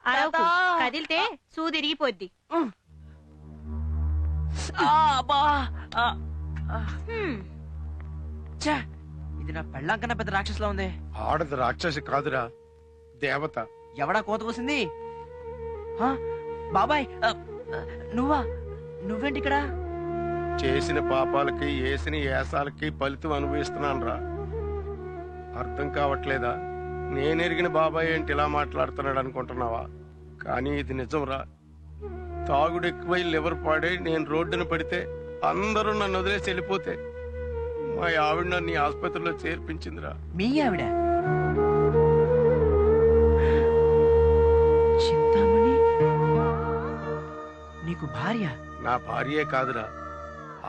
అరవకు, కదిలితే సూదిరిగిపోద్ది. ఇది నా పెళ్ళాం కన్నా పెద్ద రాక్షసులా ఉంది. ఆడది రాక్షసి కాదురా, దేవత. ఎవడా కోత కూసింది? బాబాయ్ నువ్వేంటి ఇక్కడ? చేసిన పాపాలకి వేసిన ఏసాలకి ఫలితం అనుభవిస్తున్నాను రా. అర్థం కావట్లేదా? నేనెరిగిన బాబాయ్ ఏంటి ఇలా మాట్లాడుతున్నాడు అనుకుంటున్నావా? కానీ ఇది నిజం రా. తాగుడు ఎక్కువై లివర్ పాడై నేను రోడ్డున పడితే అందరూ నన్ను వదిలేసి వెళ్ళిపోతే మా ఆవిడ నన్ను ఆసుపత్రిలో చేర్పించిందిరా. మీ ఆవిడ? చింతామణి నీకు భార్య? నా భార్యే కాదురా,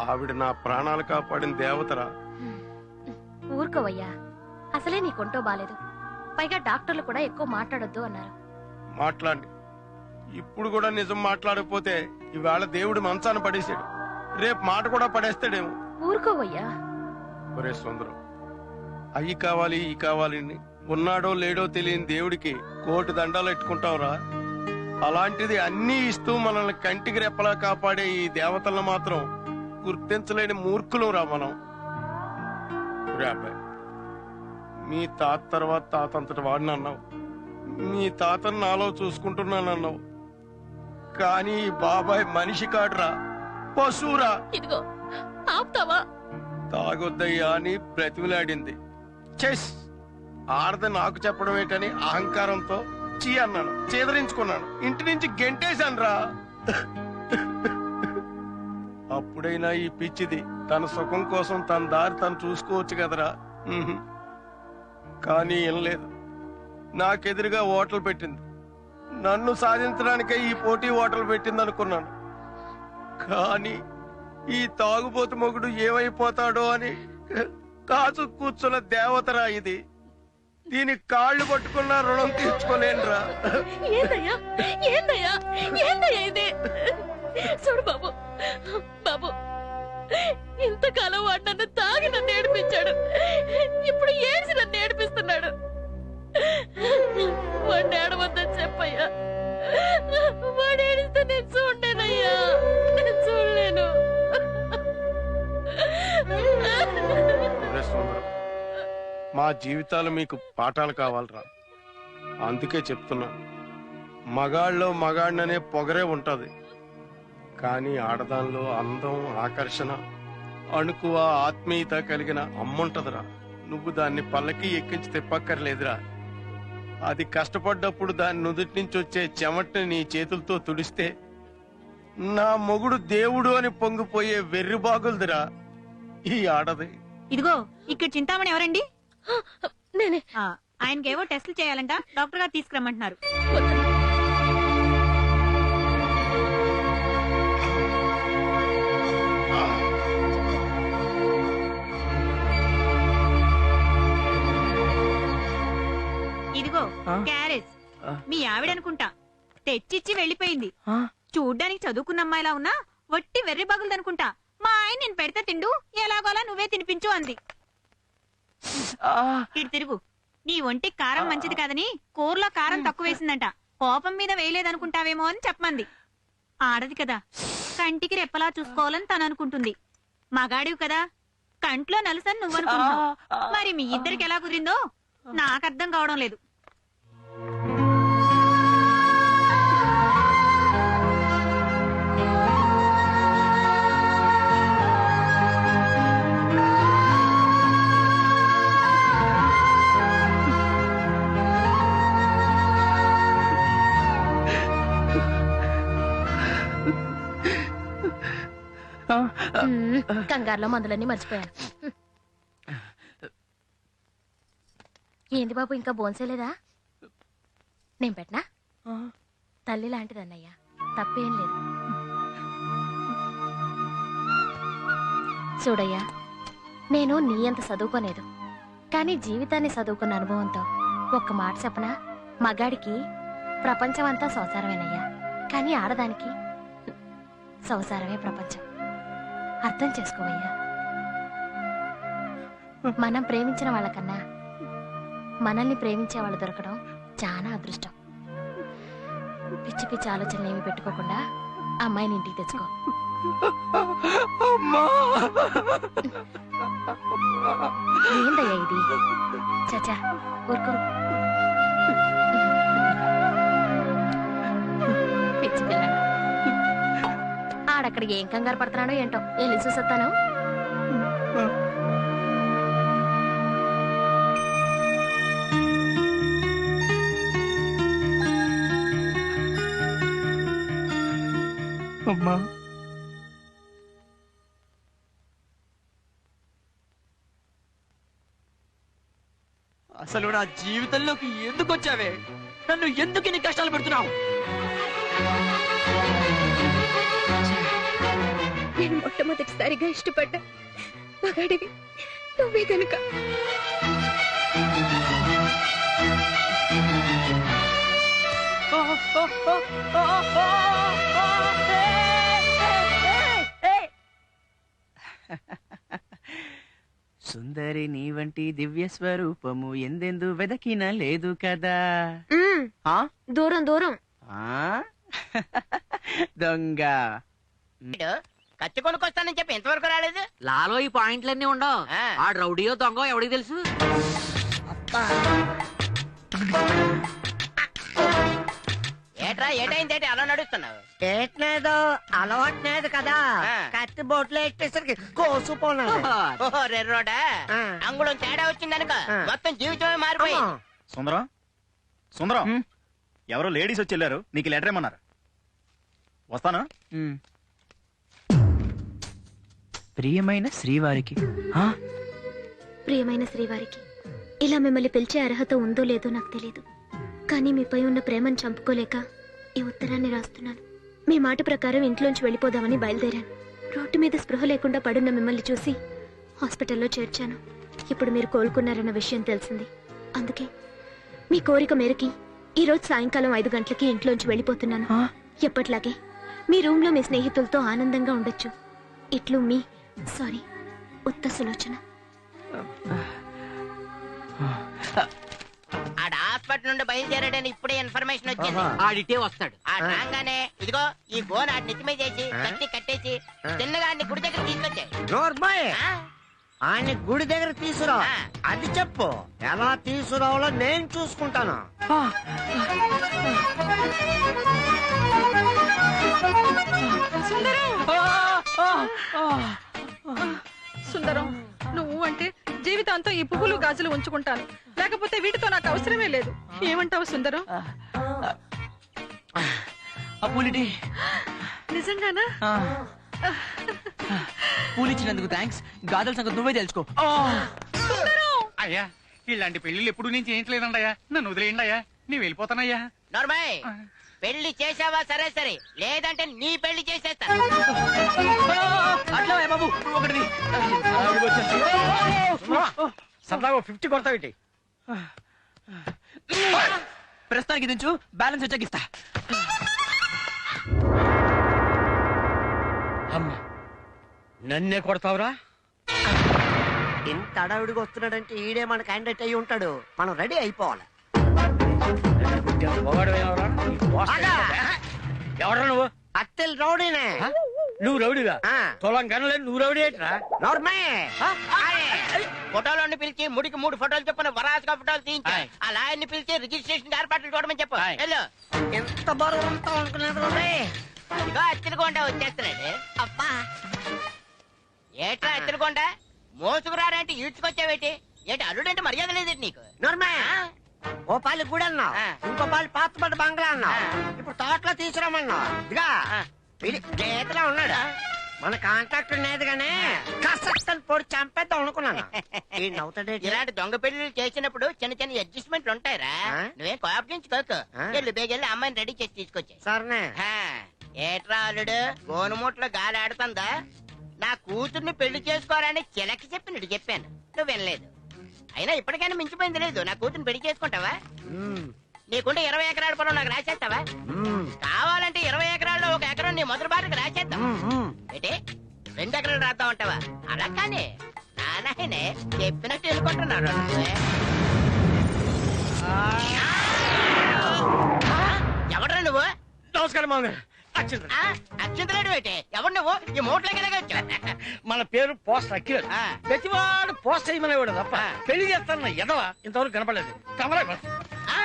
ఆవిడ నా ప్రాణాలు కాపాడిన దేవతరా. ఊరుకోవయ్యా, అసలే నీ కొంటో బాలేదు. పైగా డాక్టర్లు కూడా ఎక్కువ మాట్లాడొద్దు అన్నారు. మాట్లాడి ఇప్పుడు కూడా నిజం మాట్లాడకపోతే ఇవాళ దేవుడు మంచాన పడేసాడు, రేపు మాట కూడా పడేస్తాడేమో. ఊరుకోవయ్యా. ఒరే సుందరం, అయ్యి కావాలి ఈ కావాలి ఉన్నాడో లేడో తెలియని దేవుడికి కోటి దండాలు ఎట్టుకుంటావురా. అలాంటిది అన్నీ ఇస్తూ మనల్ని కంటికి రెప్పలా కాపాడే ఈ దేవతలను మాత్రం గుర్తించలేని మూర్ఖులం రా మనం. అబ్బాయి, మీ తాత తర్వాత తాతంతటి వాడిని అన్నావు, మీ తాతను నాలో చూసుకుంటున్నానన్నావు. కానీ బాబాయ్ మనిషి కాడురా, పశువురా. ఇదిగో ఆపుతావా? తాగొద్దయ్యా అని బ్రతిమిలాడింది. చెస్ ఆడద నాకు చెప్పడం ఏంటని అహంకారంతో చీ అన్నాను, చేదరించుకున్నాను, ఇంటి నుంచి గెంటేశాను రా. అప్పుడైనా ఈ పిచ్చిది తన సుఖం కోసం తన దారి తను చూసుకోవచ్చు కదరా. కానీ ఏం లేదు, నాకెదురుగా ఓటలు పెట్టింది. నన్ను సాధించడానికే ఈ పోటీ ఓటలు పెట్టింది అనుకున్నాను. కానీ ఈ తాగుబోతు మొగుడు ఏమైపోతాడో అని కాచు కూర్చున్న దేవతరా ఇది. దీని కాళ్ళు పట్టుకున్న రుణం తీర్చుకోలేనురా. ఏందయ్యా ఏందయ్యా ఏందయ్యా ఇది? చూడు బాబు, బాబు ఇంతకాలం వాడు నన్ను తాగి నన్ను ఏడిపించాడు, ఇప్పుడు ఏడ్చి నన్ను ఏడిపిస్తున్నాడు. వాడిని ఏడవద్దని చెప్పయ్యా. వాడు ఏడిస్తే నేను చూడలేనయ్యా, నేను చూడలేను. మా జీవితాలు మీకు పాఠాలు కావాలరా. అందుకే చెప్తున్నా, మగాళ్ళలో మగాడిననే పొగరే ఉంటది, కానీ ఆడదానిలో అందం, ఆకర్షణ, అణుకువ, ఆత్మీయత కలిగిన అమ్ముంటదిరా. నువ్వు దాన్ని పల్లకి ఎక్కించి తిప్పక్కర్లేదురా. అది కష్టపడ్డప్పుడు దాని నుదుటి నుంచి వచ్చే చెమటని నీ చేతులతో తుడిస్తే నా మొగుడు దేవుడు అని పొంగిపోయే వెర్రి బాగులదిరా ఈ ఆడది. ఇదిగో ఇక్కడ చింతామణి ఎవరండి? నేనే. ఆయనకేవో టెస్టులు చేయాలంట, డాక్టర్ గారు తీసుకురమ్మంటున్నారు. ఇదిగో క్యారేజ్, మీ ఆవిడనుకుంటా, తెచ్చిచ్చి వెళ్ళిపోయింది. చూడ్డానికి చదువుకున్న అమ్మాయిలా ఉన్నా వట్టి వెర్రి బగులదనుకుంటా. మా ఆయన నేను పెడతా తిండు, ఎలాగోలా నువ్వే తినిపించు అంది. ఇటు తిరుగు. నీ ఒంటికి కారం మంచిది కాదని కూరలో కారం తక్కువ వేసిందంట. కోపం మీద వేయలేదనుకుంటావేమో అని చెప్పమంది. ఆడది కదా, కంటికి రెప్పలా చూసుకోవాలని తను అనుకుంటుంది. మగాడివి కదా, కంట్లో నలుసని నువ్వనుకుంటున్నావు. మరి మీ ఇద్దరికి ఎలా కుదిరిందో నాకు అర్థం కావడం లేదు. కంగారులో మందులన్నీ మర్చిపోయాను. ఏంది బాబు, ఇంకా బోన్సేలేదా? నేను పెట్టనా? తల్లి లాంటిదన్నయ్యా, తప్పేం లేదు. చూడయ్యా, నేను నీ అంత చదువుకోలేదు, కానీ జీవితాన్ని చదువుకున్న అనుభవంతో ఒక్క మాట చెప్పనా? మగాడికి ప్రపంచం అంతా సంసారమేనయ్యా, కానీ ఆడదానికి సంసారమే ప్రపంచం. అర్థం చేసుకోవయ్యా. మనం ప్రేమించిన వాళ్ళకన్నా మనల్ని ప్రేమించే వాళ్ళు దొరకడం చాలా అదృష్టం. పిచ్చి పిచ్చి ఆలోచనలు ఏమి పెట్టుకోకుండా అమ్మాయిని ఇంటికి తెచ్చుకో. అమ్మా ఏందయ్యా ఇది? చచా ఊరుకో. పిచ్చి పిల్ల ఆడక్కడికి ఏం కంగారు పడుతున్నాడో ఏంటో వెళ్ళి చూసొస్తాను. అమ్మా అసలు నా జీవితంలోకి ఎందుకు వచ్చావే? నన్ను ఎందుకు ఇన్ని కష్టాలు పెడుతున్నావు? నేను మొట్టమొదటిసారిగా ఇష్టపడ్డా మగాడివి నువ్వే కనుక. సుందరి నీ వంటి దివ్య స్వరూపము ఎందెందు వెదకిన లేదు కదా. ఆ? దూరం దూరం. ఆ? దొంగ కత్తి కొనుక్కొస్తానని చెప్పి ఎంతవరకు రాలేదు. లాలో ఈ పాయింట్లన్నీ ఉండవు. ఆ రౌడీయో దొంగ ఎవడికి తెలుసు? ఏట్రా ఏటైందేటి అలా నడుస్తున్నావు? ఏట్లేదు అలవాట్లేదు కదా, కత్తి బొట్లు ఎట్టేసరికి కోసుకున్నాను. ఓహో రెర్రోడా, అంగుళం తేడా వచ్చిందనుకో మొత్తం జీవితమే మారిపోయి. సుందరం సుందరం, ఎవరో లేడీస్ వచ్చి వెళ్ళారు, నీకు లెటర్ ఏమన్నారు? వస్తాను. ప్రియమైన శ్రీవారికి. ఆ? ప్రియమైన శ్రీవారికి, ఇలా మిమ్మల్ని పిలిచే అర్హత ఉందో లేదో నాకు తెలియదు, కానీ మీపై ఉన్న ప్రేమను చంపుకోలేక ఈ ఉత్తరాన్ని రాస్తున్నాను. మీ మాట ప్రకారం ఇంట్లోంచి వెళ్ళిపోదామని బయలుదేరాను. రోడ్డు మీద స్పృహ లేకుండా పడున్న మిమ్మల్ని చూసి హాస్పిటల్లో చేర్చాను. ఇప్పుడు మీరు కోలుకున్నారన్న విషయం తెలిసింది. అందుకే మీ కోరిక మేరకి ఈ రోజు సాయంకాలం 5 గంటలకి ఇంట్లోంచి వెళ్ళిపోతున్నాను. ఎప్పట్లాగే మీ రూమ్ లో మీ స్నేహితులతో ఆనందంగా ఉండొచ్చు. ఇట్లు మీ సారీ ఉత్త సులోచన. ఆడ హాస్పిటల్ నుండి బయలుదేరాడని ఇప్పుడే ఇన్ఫర్మేషన్ వచ్చింది. ఆడిటే వస్తాడు. ఆ రాగానే ఇదిగో ఈ గోన్ ఆడి నెత్తి మీద చేసి కత్తి కట్టేసి చిన్నగా ఆడిని గుడి దగ్గర తీసుకొచ్చాయి. నోర్మాయ్, ఆయన గుడి దగ్గర తీసుకురా, అది చెప్పు. ఎలా తీసుకురావాలో నేను చూసుకుంటాను. సుందరం, నువ్వు అంటే జీవితాంతం ఈ పువ్వులు గాజులు ఉంచుకుంటాను, లేకపోతే వీటితో నాకు అవసరమే లేదు. ఏమంటావు సుందరం? పూలిటి నిజంగానా? పూలిచ్చినందుకు థ్యాంక్స్. గాజుల సంగతి నువ్వే తెలుసుకో. అయ్యా, ఇలాంటి పెళ్లిళ్ళు ఎప్పుడు నేను చేయించలేదండి అయ్యా, నన్ను వదిలేయండి అయ్యా, నీ వెళ్ళిపోతానయ్యా. నార్మల్ పెళ్లి చేసావా సరే సరే, లేదంటే నీ పెళ్లి చేసేస్తా. అట్లా బాబు ఒకటి సరదాగా 50 కొడతావిటి. ప్రస్తుతానికి దించు, బ్యాలెన్స్ వచ్చాక ఇస్తా. అమ్మా, నన్నే కొడతావురా? ఇంత అడవిడిగా వస్తున్నాడంటే ఈడే మన క్యాండిడేట్ అయి ఉంటాడు. మనం రెడీ అయిపోవాలి. ఎవరు నువ్వు? అత్తెల్ రౌడీనే. నువ్వు రౌడీగా? తొలం కనలేదు, నువ్వు రౌడీ ఏంట్రా? ఫోటోలను పిలిచి ముడికి 3 ఫోటోలు చెప్పిన వరాసుగా ఫోటోలు తీయించాయి. ఆ లాయర్ని పిలిచి రిజిస్ట్రేషన్ ఏర్పాట్లు చూడమని చెప్పు. వెళ్ళు. ఎంత బరువు ఉంటావు అనుకున్నాడు. ఇదిగో అత్తెలకొండ వచ్చేస్తున్నాడు. అబ్బా ఏట్రా అత్తెలకొండ, మోసుకురారంటే ఈడ్చుకొచ్చావేటి? ఏంటి అల్లుడంటే మర్యాద లేదండి నీకు? నోర్మే, ఓ పాలి గుడి అన్నావు, ఇంకో పాలి పాతపడ్డ బంగ్లా అన్నావు, ఇప్పుడు తోటలో తీసుకురామన్నావు. ఇదిగా గీతలో ఉన్నాడు. మన కాంట్రాక్ట్ ఉండేది కానీ కసక్కని పొడి చంపేద్దాం అనుకున్నాను. ఇలాంటి దొంగ పెళ్లి చేసినప్పుడు చిన్న చిన్న అడ్జస్ట్మెంట్లు ఉంటాయిరా. నువ్వేం కోపగించుకోకు. వెళ్ళు బేగెళ్ళి అమ్మాయిని రెడీ చేసి తీసుకొచ్చాయి. సరేనే. ఏట్రా అల్లుడు, గోనుమూట్లో గాలి ఆడుతుందా? నా కూతుర్ని పెళ్లి చేసుకోవాలని చిలకి చెప్పినట్టు చెప్పాను, నువ్వు వినలేదు. అయినా ఇప్పటికైనా మించిపోయింది లేదు. నా కూతుర్ని పెళ్లి చేసుకుంటావా? నీకుంటే 20 ఎకరాల పొలం నాకు రాసేస్తావా? కావాలంటే 20 ఎకరాల్లో 1 ఎకరం నీ మొదటి బాటకు రాసేద్దాం. ఏంటి 2 ఎకరాలు రాద్దాం అంటావా? అలా కానీ నాయనే చెప్పినట్టు వెళ్ళుకుంటున్నాడు. ఎవడరా నువ్వు? నమస్కారం మామగారు. అచ్చింతలేడు ఏంటి? ఎవరు నువ్వు? ఈ మూటలోకి ఎలాగొచ్చు? మన పేరు పోస్ట్ అక్కిలేదు. ఆ. ప్రతివాడు పోస్ట్ అయ్యమనేవాడు తప్ప పెళ్లి చేస్తాన ఎదవ ఇంతవరకు కనపడలేదు. కమలా ఆ?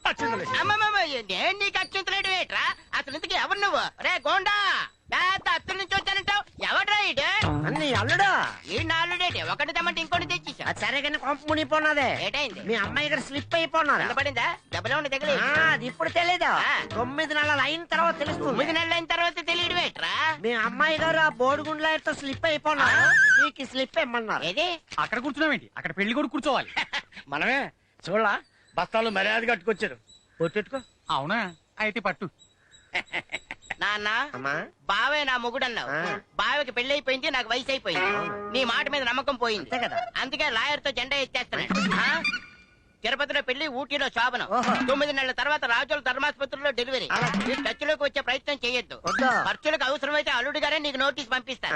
అచ్చింతలేదు. అమ్మమ్మమ్మ, నేను నీకు అచ్చింతలేడు ఏంట్రా? అసలు ఇంతకీ ఎవరు నువ్వు? రే గోండా, పెద్ద అత్తుల నుంచి వచ్చానంటావు. ఎవడ్రా ఇటు? అన్ని అల్లుడా ఈ నాలుడేటి? ఒకటి తెమ్మంటే ఇంకోటి తెచ్చేసా. అది సరే కానీ కొంప మునిపోన్నదే. ఏటైంది? మీ అమ్మాయి గారు స్లిప్ అయిపోన్నారు. కింద పడిందా? డబ్బులు ఉండి తగిలి? అది ఇప్పుడు తెలీదు. ఆ. 9 నెలలు అయిన తర్వాత తెలుస్తుంది. 9 నెలలు అయిన తర్వాత తెలియడు ఏంట్రా? మీ అమ్మాయి గారు ఆ బోడిగుండ్లతో స్లిప్ అయిపోన్నారు. నీకు స్లిప్ ఇమ్మన్నారు. ఏది? అక్కడ కూర్చున్నామేంటి? అక్కడ పెళ్లి కూడా కూర్చోవాలి. మనమే చూడలా బస్తాలు మర్యాద కట్టుకొచ్చారు. పొట్టెట్టుకో. అవునా? అయితే పట్టు. నాన్న, అమ్మా బావే నా మొగుడన్నావు. ఆ. బావకి పెళ్లి అయిపోయింది, నాకు వయసు అయిపోయింది. నీ మాట మీద నమ్మకం పోయింది అంతే కదా. అందుకే లాయర్ తో జెండా ఎత్తేస్తున్నాడు. ఆ? తిరుపతిలో పెళ్లి, ఊటీలో శోభనం. ఓహో. 9 నెలల తర్వాత రాజుల ధర్మాసుపత్రిలో డెలివరీ. అలా. ఈ టచ్లోకి వచ్చే ప్రయత్నం చేయొద్దు. వద్దు. ఖర్చులకు అవసరమైతే అల్లుడు గారే నీకు నోటీస్ పంపిస్తాను.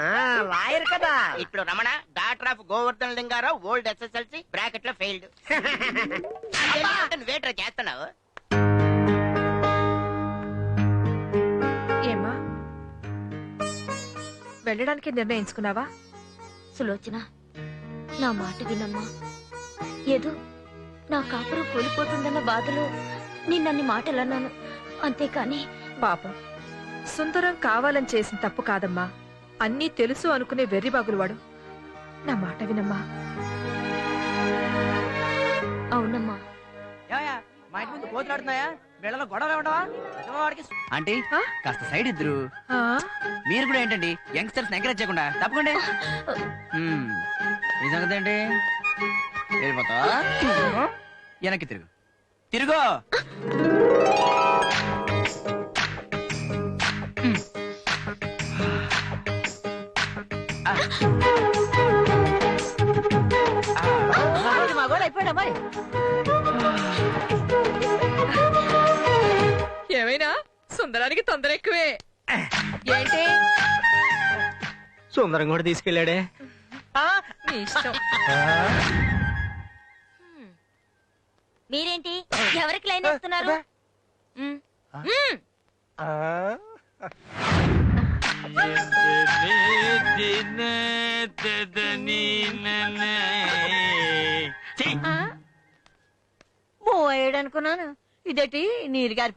లాయర్ కదా. ఇప్పుడు Ramana, doctor of Govardhan Linga Rao, old SSLC, bracket లో ఫెయిల్డ్. నువ్వేట్రా చేస్తున్నావు? ఏమ్మా వెళ్ళడానికి నిర్ణయించుకున్నావా? సులోచన, నా మాట వినమ్మా. ఏదో నా కాపురం కూలిపోతుందన్న బాధలో నిన్నన్ని మాటలన్నాను, అంతేకాని పాపం, సుందరం కావాలని చేసిన తప్పు కాదమ్మా. అన్నీ తెలుసు అనుకునే వెర్రిబాగులు వాడు. నా మాట వినమ్మా. అవునమ్మా. మా ఇంటి ముందు కోతులు ఆడుతున్నాయా? వీళ్ళలో గొడవలు ఉండవా? ఆంటీ ఆ? కాస్త సైడ్ ఇద్దరు. ఆ? మీరు కూడా ఏంటండి యంగ్స్టర్స్ ఎంకరేజ్ చేయకుండా తప్పకుండా. ఈ సంగతి ఏంటి? వెళ్ళిపోతావా? వెనక్కి తిరుగు, తిరుగు. ఏమైనా సుందరానికి తొందర ఎక్కువే. ఏంటి? సుందరం కూడా తీసుకెళ్ళాడే. నీ ఇష్టం. మీరేంటి ఎవరికి లైన్ వేస్తున్నారు? పోయాడు అనుకున్నాను. ఇదేటి నీరు గారి